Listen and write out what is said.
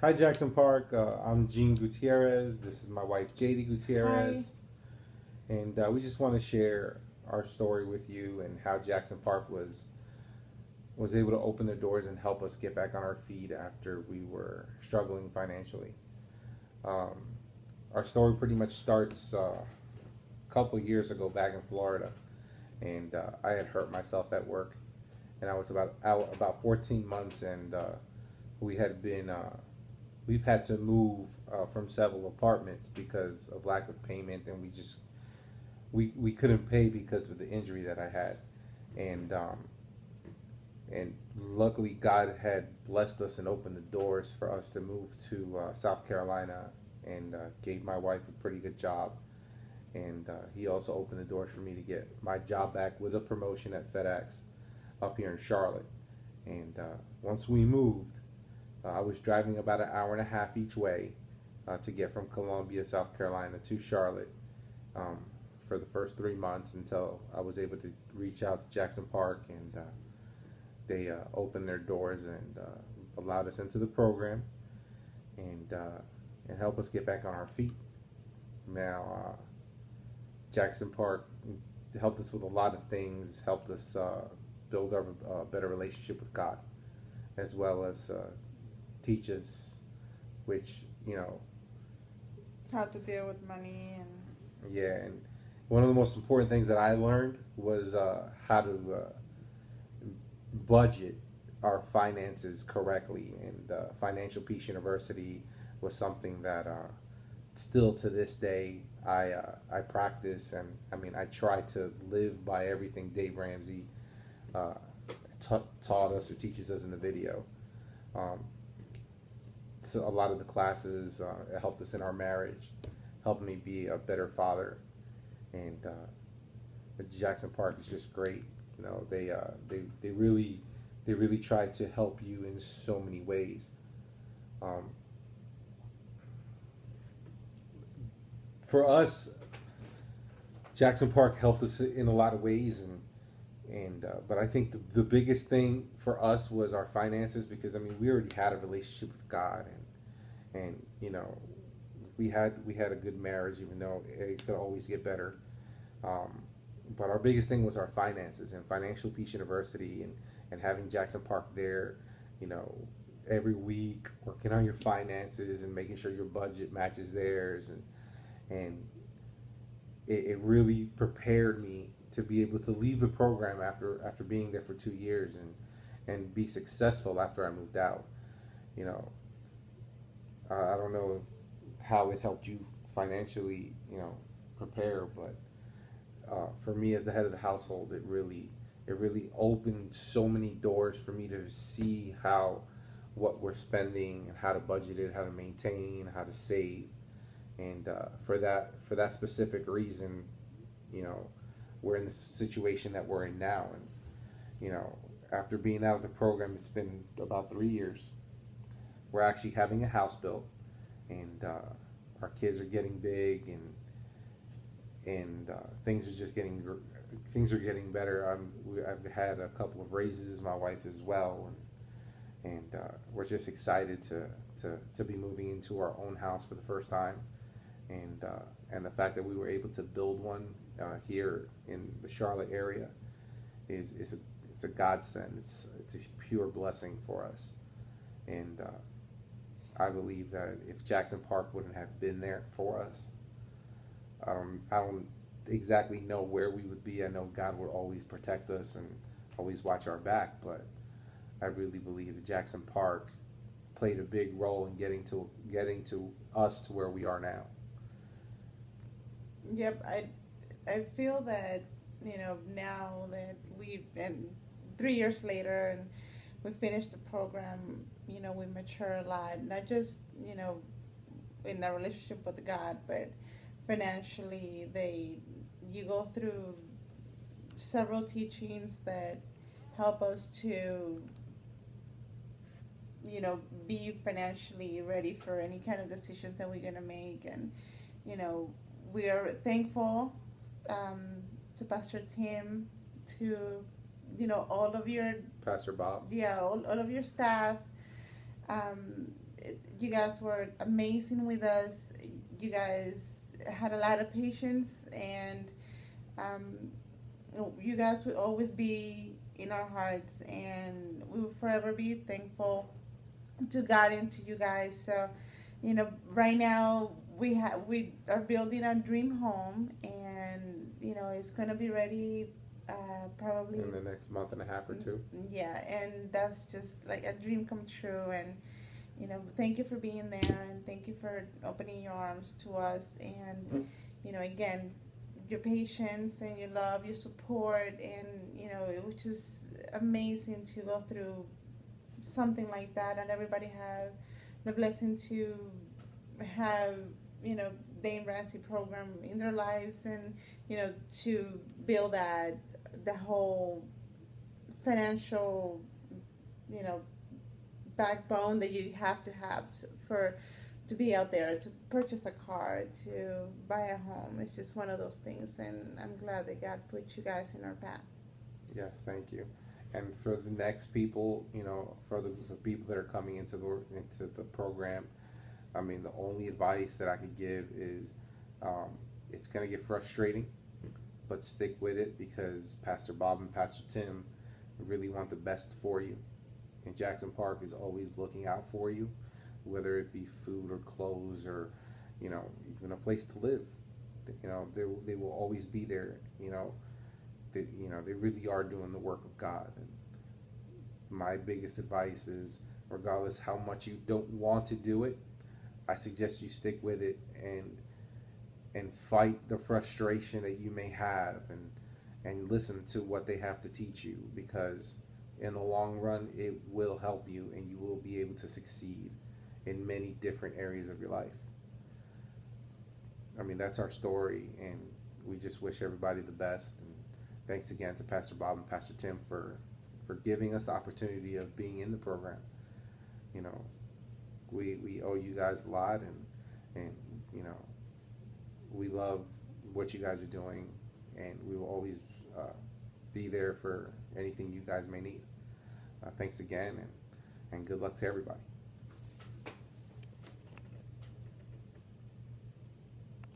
Hi, Jackson Park. I'm Gene Gutierrez. This is my wife, JD Hi. Gutierrez. And we just want to share our story with you and how Jackson Park was able to open the doors and help us get back on our feet after we were struggling financially. Um, our story pretty much starts a couple years ago back in Florida. And I had hurt myself at work. And I was about out about 14 months, and we had been we've had to move from several apartments because of lack of payment, and we couldn't pay because of the injury that I had, and luckily God had blessed us and opened the doors for us to move to South Carolina, and gave my wife a pretty good job, and he also opened the doors for me to get my job back with a promotion at FedEx up here in Charlotte, and once we moved, I was driving about an hour and a half each way to get from Columbia, South Carolina to Charlotte um, for the first 3 months until I was able to reach out to Jackson Park, and they opened their doors and allowed us into the program, and help us get back on our feet. Now, Jackson Park helped us with a lot of things, helped us build our better relationship with God, as well as teach us, which, How to deal with money and yeah, and one of the most important things that I learned was how to budget our finances correctly. And Financial Peace University was something that still to this day I practice, and I mean I try to live by everything Dave Ramsey uh, taught us or teaches us in the video. Um, so a lot of the classes helped us in our marriage, helped me be a better father, and Jackson Park is just great. They really try to help you in so many ways. Um, for us, Jackson Park helped us in a lot of ways, and but I think the biggest thing for us was our finances, because I mean we already had a relationship with God, and we had a good marriage, even though it could always get better. Um, but our biggest thing was our finances, and Financial Peace University, and having Jackson Park there, you know, every week working on your finances and making sure your budget matches theirs, and it really prepared me to be able to leave the program after being there for 2 years, and be successful after I moved out. You know, I don't know how it helped you financially, prepare, but for me as the head of the household, it really opened so many doors for me to see how what we're spending and how to budget it, how to maintain, how to save, and for that specific reason, you know, we're in the situation that we're in now, and you know, after being out of the program, it's been about 3 years. We're actually having a house built, and our kids are getting big, and things are getting better. I've had a couple of raises, my wife as well, and we're just excited to be moving into our own house for the first time, and the fact that we were able to build one here in the Charlotte area is it's a godsend. It's a pure blessing for us, and I believe that if Jackson Park wouldn't have been there for us, I don't exactly know where we would be. I know God will always protect us and always watch our back, but I really believe that Jackson Park played a big role in getting to us to where we are now. yep, I feel that now that we and 3 years later and we finished the program, we mature a lot, not just in our relationship with God, but financially. They You go through several teachings that help us to be financially ready for any kind of decisions that we're going to make. And you know we are thankful um, to Pastor Tim, to all of your, Pastor Bob. yeah, all of your staff, um, you guys were amazing with us. You guys had a lot of patience, and um, you guys will always be in our hearts, and we will forever be thankful to God and to you guys. So, right now we are building our dream home, and it's gonna be ready probably In the next month and a half or two. yeah, and that's just like a dream come true. And thank you for being there, and thank you for opening your arms to us. And again, your patience and your love, your support, and it was just amazing to go through something like that, and everybody have the blessing to have Dane Ramsey program in their lives, and to build that the whole financial you know backbone that you have to have for to be out there, to purchase a car, to buy a home. It's just one of those things, and I'm glad that God put you guys in our path. Yes, thank you. And for the next people, for the people that are coming into the program, I mean, the only advice that I could give is, it's going to get frustrating, but stick with it, because Pastor Bob and Pastor Tim really want the best for you. And Jackson Park is always looking out for you, whether it be food or clothes or, even a place to live. They will always be there. They really are doing the work of God. And my biggest advice is, regardless how much you don't want to do it, I suggest you stick with it, and fight the frustration that you may have, and listen to what they have to teach you, because in the long run it will help you, and you will be able to succeed in many different areas of your life. I mean, that's our story, and we just wish everybody the best. And thanks again to Pastor Bob and Pastor Tim for giving us the opportunity of being in the program. You know, we owe you guys a lot, and we love what you guys are doing, and we will always be there for anything you guys may need. Thanks again, and good luck to everybody.